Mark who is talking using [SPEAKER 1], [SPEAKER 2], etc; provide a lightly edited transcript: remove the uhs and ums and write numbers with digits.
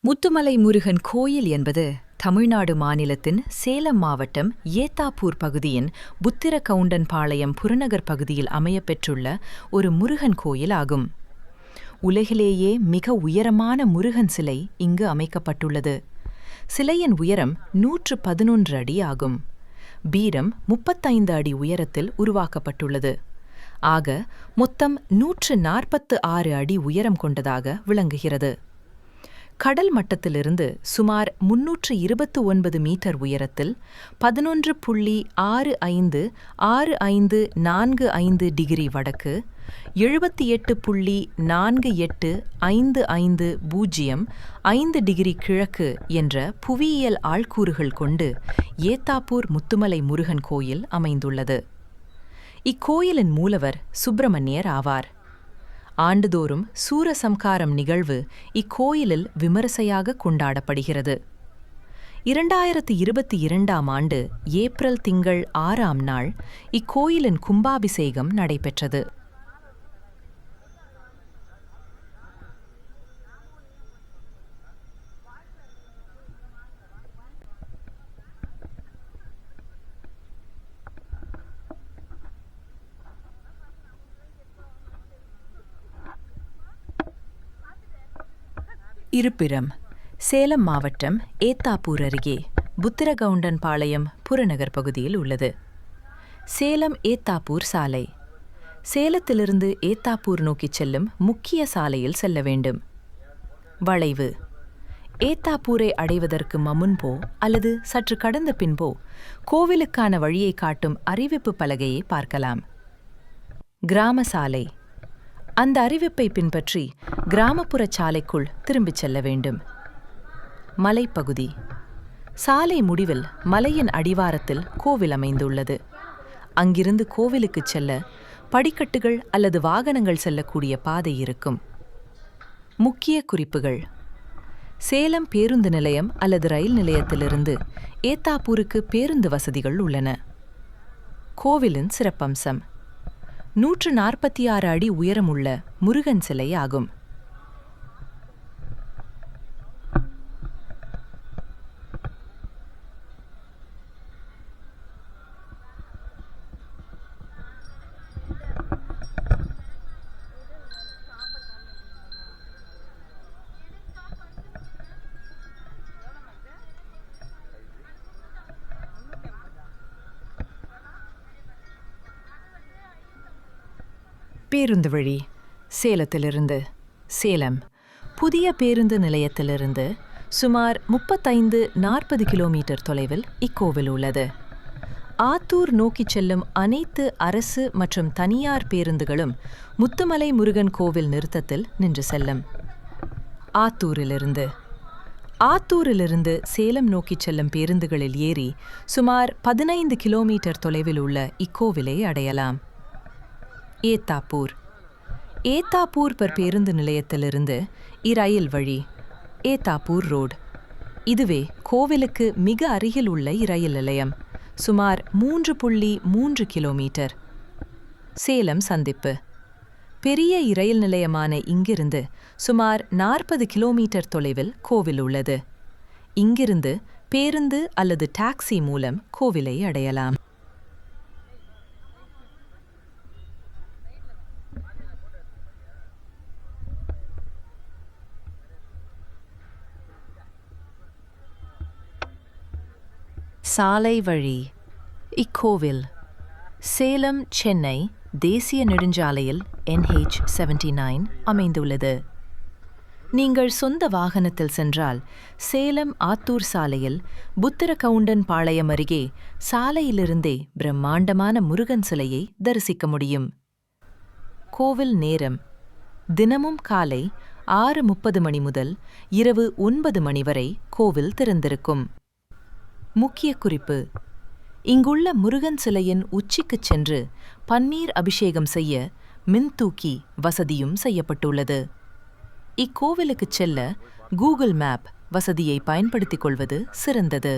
[SPEAKER 1] முத்துமலை முருகன் கோயில் என்பது தமிழ்நாடு மாநிலத்தின் சேலம் மாவட்டம் ஏத்தாப்பூர் பகுதியின் புத்திரகவுண்டன்பாளையம் புறநகர் பகுதியில் அமையப்பெற்றுள்ள ஒரு முருகன் கோயில் ஆகும். உலகிலேயே மிக உயரமான முருகன் சிலை இங்கு அமைக்கப்பட்டுள்ளது. சிலையின் உயரம் 111 அடி ஆகும். பீடம் 35 அடி உயரத்தில் உருவாக்கப்பட்டுள்ளது. ஆக மொத்தம் 146 அடி உயரம் கொண்டதாக விளங்குகிறது. கடல் மட்டத்திலிருந்து சுமார் 329 மீட்டர் உயரத்தில் 11.656545 டிகிரி வடக்கு, 78.4855 டிகிரி கிழக்கு என்ற புவியியல் ஆள்கூறுகள் கொண்டு ஏத்தாப்பூர் முத்துமலை முருகன் கோயில் அமைந்துள்ளது. இக்கோயிலின் மூலவர் சுப்பிரமணியர் ஆவார். ஆண்டுதோறும் சூரசம்காரம் நிகழ்வு இக்கோயிலில் விமரிசையாக கொண்டாடப்படுகிறது. 2022ஆம் ஆண்டு ஏப்ரல் திங்கள் 6ஆம் நாள் இக்கோயிலின் கும்பாபிஷேகம் நடைபெற்றது. இருப்பிடம்: சேலம் மாவட்டம் ஏத்தாப்பூர் அருகே புத்திரகவுண்டன்பாளையம் புறநகர் பகுதியில் உள்ளது. சேலம் ஏத்தாப்பூர் சாலை: சேலத்திலிருந்து ஏத்தாப்பூர் நோக்கிச் செல்லும் முக்கிய சாலையில் செல்ல வேண்டும். வளைவு: ஏத்தாப்பூரை அடைவதற்கு முன்போ அல்லது சற்று கடந்த பின்போ கோவிலுக்கான வழியை காட்டும் அறிவிப்பு பலகையை பார்க்கலாம். கிராம சாலை: அந்த அறிவிப்பை பின்பற்றி கிராமப்புற சாலைக்குள் திரும்பிச் செல்ல வேண்டும். மலைப்பகுதி: சாலை முடிவில் மலையின் அடிவாரத்தில் கோவில் அமைந்துள்ளது. அங்கிருந்து கோவிலுக்குச் செல்ல படிக்கட்டுகள் அல்லது வாகனங்கள் செல்லக்கூடிய பாதை இருக்கும். முக்கிய குறிப்புகள்: சேலம் பேருந்து நிலையம் அல்லது ரயில் நிலையத்திலிருந்து ஏத்தாப்பூருக்கு பேருந்து வசதிகள் உள்ளன. கோவிலின் சிறப்பம்சம்: 146 அடி உயரமுள்ள முருகன் சிலை ஆகும். பேருந்து வழி: சேலத்திலிருந்து சேலம் புதிய பேருந்து நிலையத்திலிருந்து சுமார் 35-40 கிலோமீட்டர் தொலைவில் இக்கோவில் உள்ளது. ஆத்தூர் நோக்கிச் செல்லும் அனைத்து அரசு மற்றும் தனியார் பேருந்துகளும் முத்துமலை முருகன் கோவில் நிறுத்தத்தில் நின்று செல்லும். ஆத்தூரிலிருந்து சேலம் நோக்கிச் செல்லும் பேருந்துகளில் ஏறி சுமார் 15 கிலோமீட்டர் தொலைவில் உள்ள இக்கோவிலை அடையலாம். ஏத்தாப்பூர் பேருந்து நிலையத்திலிருந்து இரயில் வழி ஏத்தாப்பூர் ரோடு. இதுவே கோவிலுக்கு மிக அருகில் உள்ள இரயில் நிலையம். சுமார் 3.3 கிலோமீட்டர். சேலம் சந்திப்பு: பெரிய இரயில் நிலையமான இங்கிருந்து சுமார் 40 கிலோமீட்டர் தொலைவில் கோவில் உள்ளது. இங்கிருந்து பேருந்து அல்லது டாக்ஸி மூலம் கோவிலை அடையலாம். சாலை வழி: இக்கோவில் சேலம் சென்னை தேசிய நெடுஞ்சாலையில் NH 79 அமைந்துள்ளது. நீங்கள் சொந்த வாகனத்தில் சென்றால் சேலம் ஆத்தூர் சாலையில் புத்திரகவுண்டன்பாளையம் அருகே சாலையிலிருந்தே பிரம்மாண்டமான முருகன் சிலையை தரிசிக்க முடியும். கோவில் நேரம்: தினமும் காலை 6:30 மணி முதல் இரவு 9 மணி வரை கோவில் திறந்திருக்கும். முக்கிய குறிப்பு: இங்குள்ள முருகன் சிலையின் உச்சிக்குச் சென்று பன்னீர் அபிஷேகம் செய்ய மின்தூக்கி வசதியும் செய்யப்பட்டுள்ளது. இக்கோவிலுக்குச் செல்ல கூகுள் மேப் வசதியை பயன்படுத்திக் கொள்வது சிறந்தது.